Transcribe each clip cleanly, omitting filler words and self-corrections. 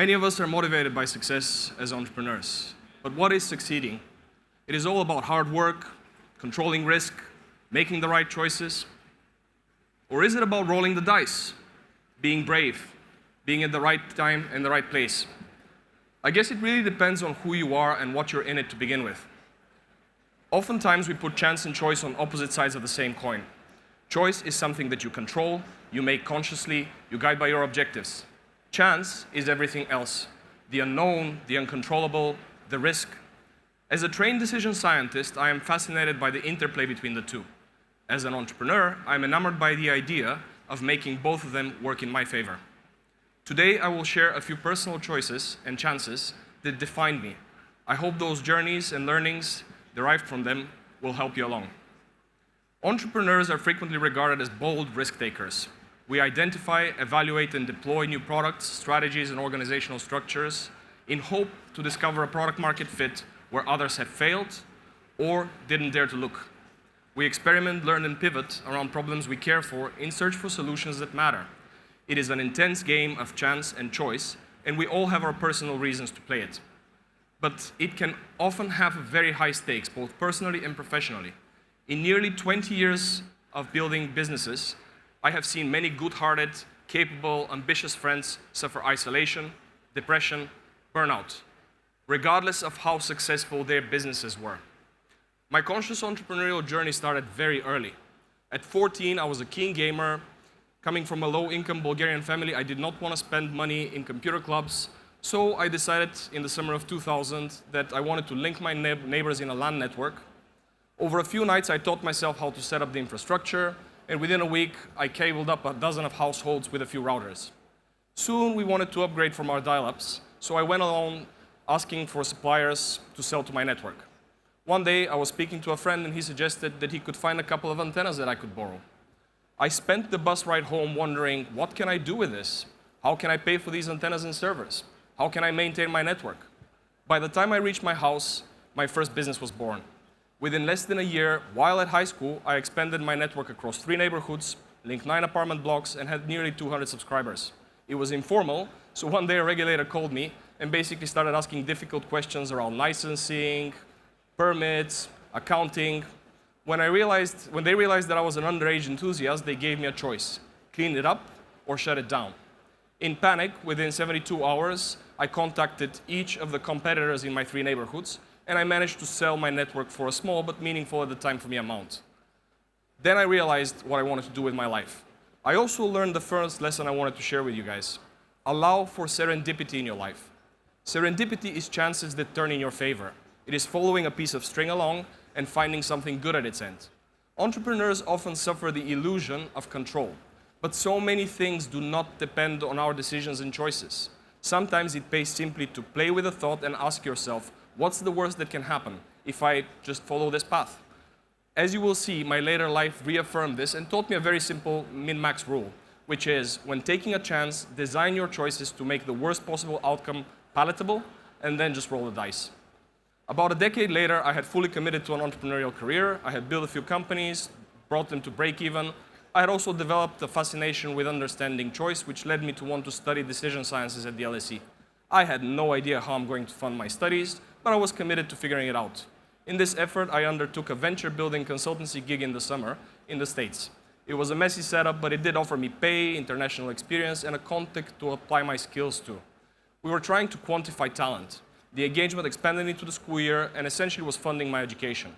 Many of us are motivated by success as entrepreneurs. But what is succeeding? It is all about hard work, controlling risk, making the right choices. Or is it about rolling the dice, being brave, being at the right time and the right place? I guess it really depends on who you are and what you're in it to begin with. Oftentimes we put chance and choice on opposite sides of the same coin. Choice is something that you control, you make consciously, you guide by your objectives. Chance is everything else. The unknown, the uncontrollable, the risk. As a trained decision scientist, I am fascinated by the interplay between the two. As an entrepreneur, I'm enamored by the idea of making both of them work in my favor. Today, I will share a few personal choices and chances that defined me. I hope those journeys and learnings derived from them will help you along. Entrepreneurs are frequently regarded as bold risk takers. We identify, evaluate, and deploy new products, strategies, and organizational structures in hope to discover a product market fit where others have failed or didn't dare to look. We experiment, learn, and pivot around problems we care for in search for solutions that matter. It is an intense game of chance and choice, and we all have our personal reasons to play it. But it can often have very high stakes, both personally and professionally. In nearly 20 years of building businesses, I have seen many good-hearted, capable, ambitious friends suffer isolation, depression, burnout, regardless of how successful their businesses were. My conscious entrepreneurial journey started very early. At 14, I was a keen gamer. Coming from a low-income Bulgarian family, I did not want to spend money in computer clubs, so I decided in the summer of 2000 that I wanted to link my neighbors in a LAN network. Over a few nights, I taught myself how to set up the infrastructure, and within a week, I cabled up a dozen of households with a few routers. Soon, we wanted to upgrade from our dial-ups, so I went along asking for suppliers to sell to my network. One day, I was speaking to a friend, and he suggested that he could find a couple of antennas that I could borrow. I spent the bus ride home wondering, what can I do with this? How can I pay for these antennas and servers? How can I maintain my network? By the time I reached my house, my first business was born. Within less than a year, while at high school, I expanded my network across 3 neighborhoods, linked 9 apartment blocks, and had nearly 200 subscribers. It was informal, so one day a regulator called me and basically started asking difficult questions around licensing, permits, accounting. When they realized that I was an underage enthusiast, they gave me a choice: clean it up or shut it down. In panic, within 72 hours, I contacted each of the competitors in my 3 neighborhoods, and I managed to sell my network for a small but meaningful at the time for me amount. Then I realized what I wanted to do with my life. I also learned the first lesson I wanted to share with you guys. Allow for serendipity in your life. Serendipity is chances that turn in your favor. It is following a piece of string along and finding something good at its end. Entrepreneurs often suffer the illusion of control, but so many things do not depend on our decisions and choices. Sometimes it pays simply to play with a thought and ask yourself, what's the worst that can happen if I just follow this path? As you will see, my later life reaffirmed this and taught me a very simple min-max rule, which is, when taking a chance, design your choices to make the worst possible outcome palatable, and then just roll the dice. About a decade later, I had fully committed to an entrepreneurial career. I had built a few companies, brought them to break even. I had also developed a fascination with understanding choice, which led me to want to study decision sciences at the LSE. I had no idea how I'm going to fund my studies, but I was committed to figuring it out. In this effort, I undertook a venture-building consultancy gig in the summer in the States. It was a messy setup, but it did offer me pay, international experience, and a contact to apply my skills to. We were trying to quantify talent. The engagement expanded into the school year and essentially was funding my education.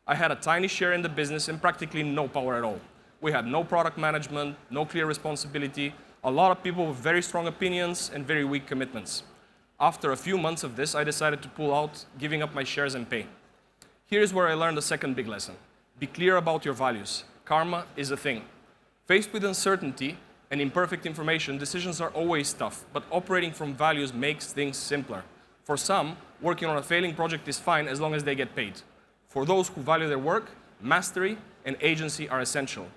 I had a tiny share in the business and practically no power at all. We had no product management, no clear responsibility, a lot of people with very strong opinions and very weak commitments. After a few months of this, I decided to pull out, giving up my shares and pay. Here's where I learned the second big lesson. Be clear about your values. Karma is a thing. Faced with uncertainty and imperfect information, decisions are always tough, but operating from values makes things simpler. For some, working on a failing project is fine as long as they get paid. For those who value their work, mastery and agency are essential.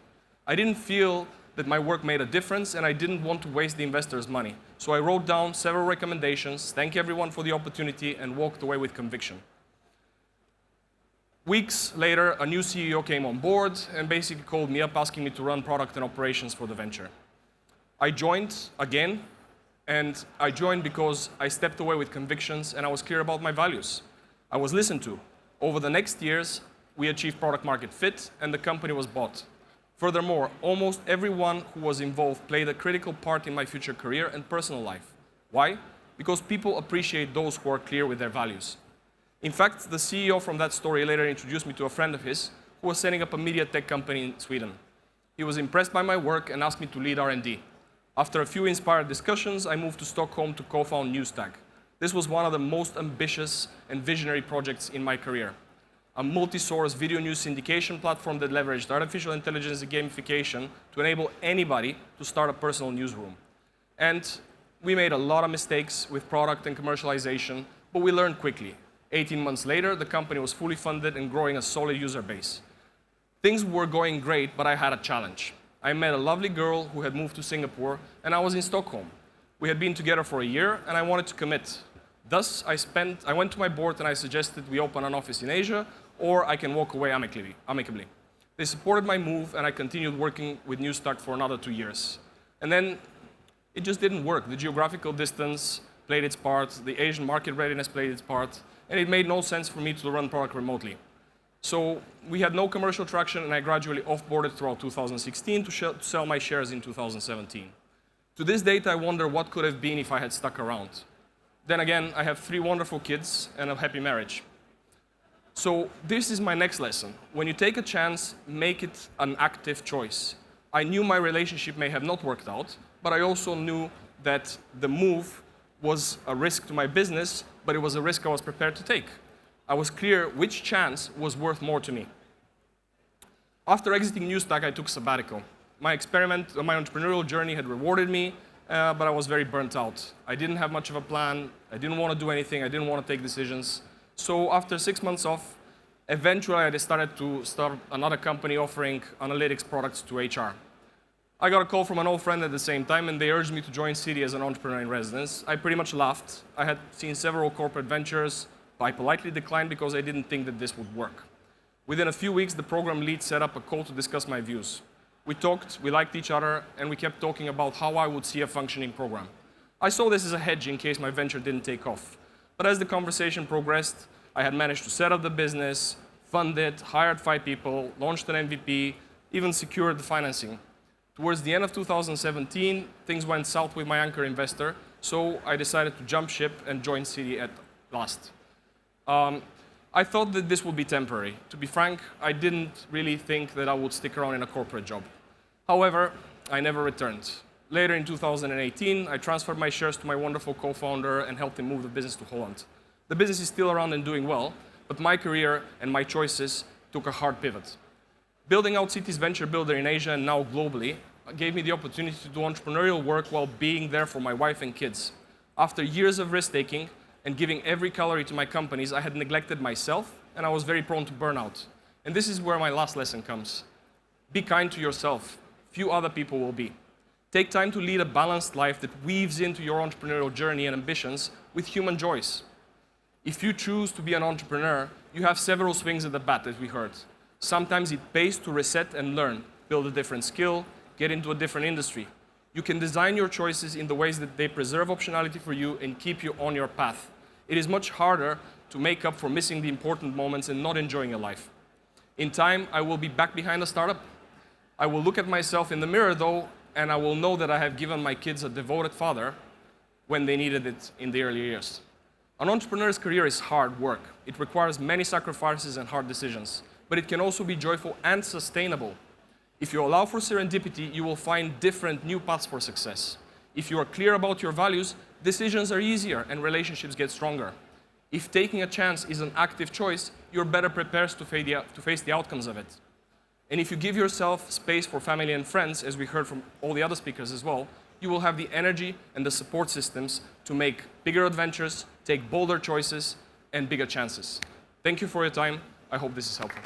I didn't feel that my work made a difference, and I didn't want to waste the investors' money. So I wrote down several recommendations, thanked everyone for the opportunity, and walked away with conviction. Weeks later, a new CEO came on board and basically called me up asking me to run product and operations for the venture. I joined again, And I joined because I stepped away with convictions and I was clear about my values. I was listened to. Over the next years, we achieved product market fit and the company was bought. Furthermore, almost everyone who was involved played a critical part in my future career and personal life. Why? Because people appreciate those who are clear with their values. In fact, the CEO from that story later introduced me to a friend of his who was setting up a media tech company in Sweden. He was impressed by my work and asked me to lead R&D. After a few inspired discussions, I moved to Stockholm to co-found Newstag. This was one of the most ambitious and visionary projects in my career. A multi-source video news syndication platform that leveraged artificial intelligence and gamification to enable anybody to start a personal newsroom. And we made a lot of mistakes with product and commercialization, but we learned quickly. 18 months later, the company was fully funded and growing a solid user base. Things were going great, but I had a challenge. I met a lovely girl who had moved to Singapore, and I was in Stockholm. We had been together for a year, and I wanted to commit. Thus, I went to my board and I suggested we open an office in Asia, or I can walk away amicably. They supported my move, and I continued working with Newstag for another 2 years. And then it just didn't work. The geographical distance played its part, the Asian market readiness played its part, and it made no sense for me to run product remotely. So we had no commercial traction, and I gradually off-boarded throughout 2016 to sell my shares in 2017. To this date, I wonder what could have been if I had stuck around. Then again, I have 3 wonderful kids and a happy marriage. So this is my next lesson. When you take a chance, make it an active choice. I knew my relationship may have not worked out, but I also knew that the move was a risk to my business, but it was a risk I was prepared to take. I was clear which chance was worth more to me. After exiting Newstag, I took sabbatical. My entrepreneurial journey had rewarded me, but I was very burnt out. I didn't have much of a plan. I didn't want to do anything. I didn't want to take decisions. So after 6 months off, eventually I decided to start another company offering analytics products to HR. I got a call from an old friend at the same time, and they urged me to join Citi as an entrepreneur in residence. I pretty much laughed. I had seen several corporate ventures. I politely declined because I didn't think that this would work. Within a few weeks, the program lead set up a call to discuss my views. We talked, we liked each other, and we kept talking about how I would see a functioning program. I saw this as a hedge in case my venture didn't take off. But as the conversation progressed, I had managed to set up the business, fund it, hired 5 people, launched an MVP, even secured the financing. Towards the end of 2017, things went south with my anchor investor, so I decided to jump ship and join Citi at last. I thought that this would be temporary. To be frank, I didn't really think that I would stick around in a corporate job. However, I never returned. Later in 2018, I transferred my shares to my wonderful co-founder and helped him move the business to Holland. The business is still around and doing well, but my career and my choices took a hard pivot. Building out Citi's venture builder in Asia and now globally gave me the opportunity to do entrepreneurial work while being there for my wife and kids. After years of risk-taking and giving every calorie to my companies, I had neglected myself and I was very prone to burnout. And this is where my last lesson comes. Be kind to yourself. Few other people will be. Take time to lead a balanced life that weaves into your entrepreneurial journey and ambitions with human joys. If you choose to be an entrepreneur, you have several swings at the bat, as we heard. Sometimes it pays to reset and learn, build a different skill, get into a different industry. You can design your choices in the ways that they preserve optionality for you and keep you on your path. It is much harder to make up for missing the important moments and not enjoying your life. In time, I will be back behind a startup. I will look at myself in the mirror, though, and I will know that I have given my kids a devoted father when they needed it in the early years. An entrepreneur's career is hard work. It requires many sacrifices and hard decisions, but it can also be joyful and sustainable. If you allow for serendipity, you will find different new paths for success. If you are clear about your values, decisions are easier and relationships get stronger. If taking a chance is an active choice, you're better prepared to face the outcomes of it. And if you give yourself space for family and friends, as we heard from all the other speakers as well, you will have the energy and the support systems to make bigger adventures, take bolder choices, and bigger chances. Thank you for your time. I hope this is helpful.